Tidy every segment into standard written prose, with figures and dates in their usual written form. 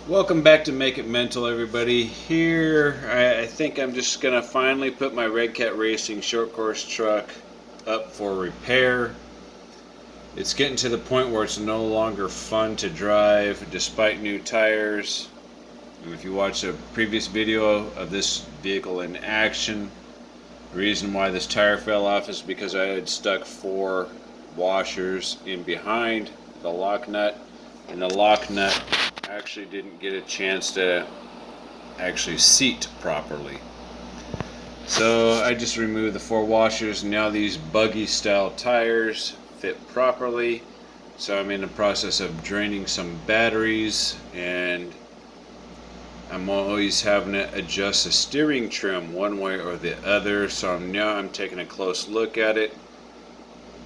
Welcome back to Make It Mental, everybody. Here, I think I'm just going to finally put my Red Cat Racing short course truck up for repair. It's getting to the point where it's no longer fun to drive despite new tires. And if you watch a previous video of this vehicle in action, the reason why this tire fell off is because I had stuck 4 washers in behind the lock nut, and the lock nut actually didn't get a chance to actually seat properly. So I just removed the 4 washers, and now these buggy style tires fit properly. So I'm in the process of draining some batteries, and I'm always having to adjust the steering trim one way or the other. So now I'm taking a close look at it,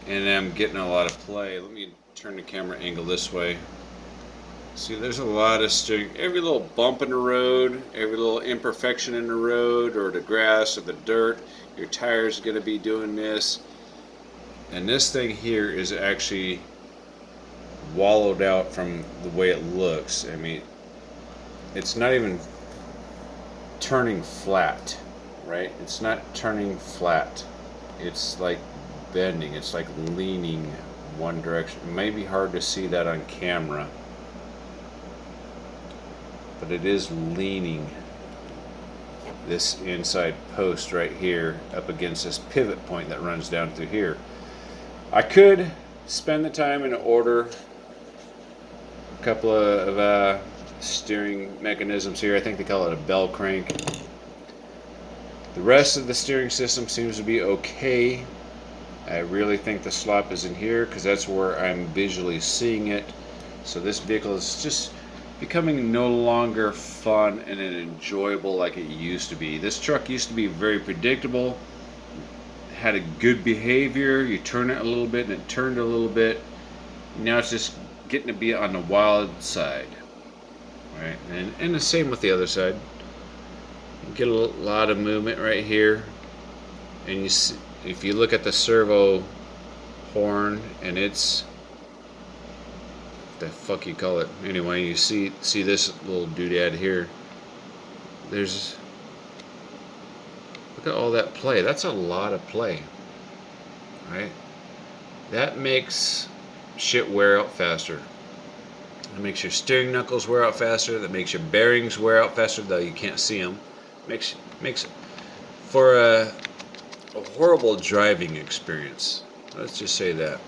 and I'm getting a lot of play. Let me turn the camera angle this way. See, there's a lot of steering. Every little bump in the road, every little imperfection in the road, or the grass or the dirt, your tire's going to be doing this. And this thing here is actually wallowed out from the way it looks. I mean, it's not even turning flat, right? It's not turning flat. It's like bending. It's like leaning one direction. It may be hard to see that on camera, but it is leaning this inside post right here up against this pivot point that runs down through here. I could spend the time and order a couple of steering mechanisms here. I think they call it a bell crank. The rest of the steering system seems to be okay. I really think the slop is in here because that's where I'm visually seeing it. So this vehicle is just becoming no longer fun and enjoyable like it used to be. This truck used to be very predictable, had a good behavior. You turn it a little bit and it turned a little bit. Now it's just getting to be on the wild side, right? And the same with the other side. You get a lot of movement right here, and you see, if you look at the servo horn, and it's the fuck you call it anyway, you see this little doodad here. There's, look at all that play. That's a lot of play, right? That makes shit wear out faster. That makes your steering knuckles wear out faster. That makes your bearings wear out faster, though you can't see them. Makes for a horrible driving experience. Let's just say that,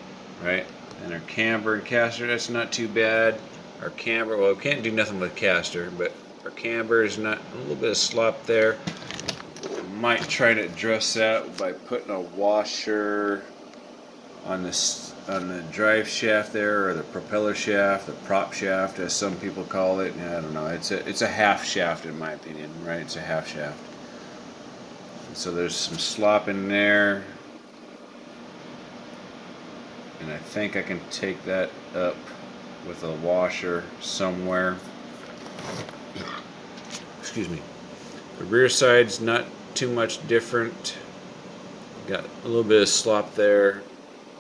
right? And our camber and caster, that's not too bad. Our camber, well, we can't do nothing with caster, but our camber is not, a little bit of slop there. Might try to address that by putting a washer on the drive shaft there, or the propeller shaft, the prop shaft, as some people call it. I don't know. It's a half shaft in my opinion, right? It's a half shaft. So there's some slop in there. And I think I can take that up with a washer somewhere. Excuse me. The rear side's not too much different. Got a little bit of slop there,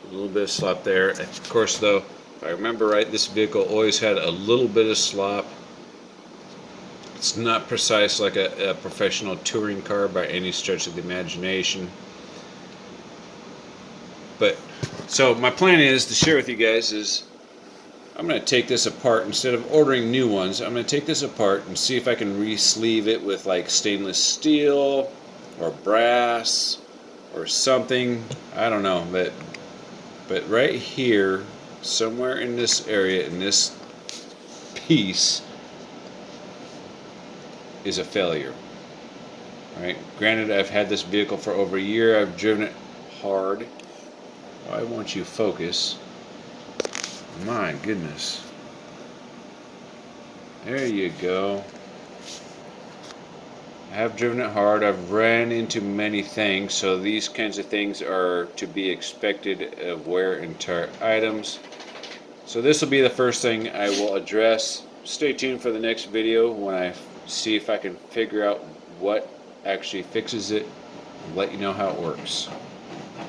a little bit of slop there. Of course, though, if I remember right, this vehicle always had a little bit of slop. It's not precise like a professional touring car by any stretch of the imagination. But so my plan is to share with you guys is I'm going to take this apart. Instead of ordering new ones, I'm going to take this apart and see if I can re-sleeve it with like stainless steel or brass or something. I don't know, but right here, somewhere in this area, in this piece, is a failure. Right? Granted, I've had this vehicle for over a year. I've driven it hard. Why won't you focus? My goodness. There you go. I have driven it hard. I've ran into many things, so these kinds of things are to be expected of wear and tear items. So this will be the first thing I will address. Stay tuned for the next video when I see if I can figure out what actually fixes it and let you know how it works.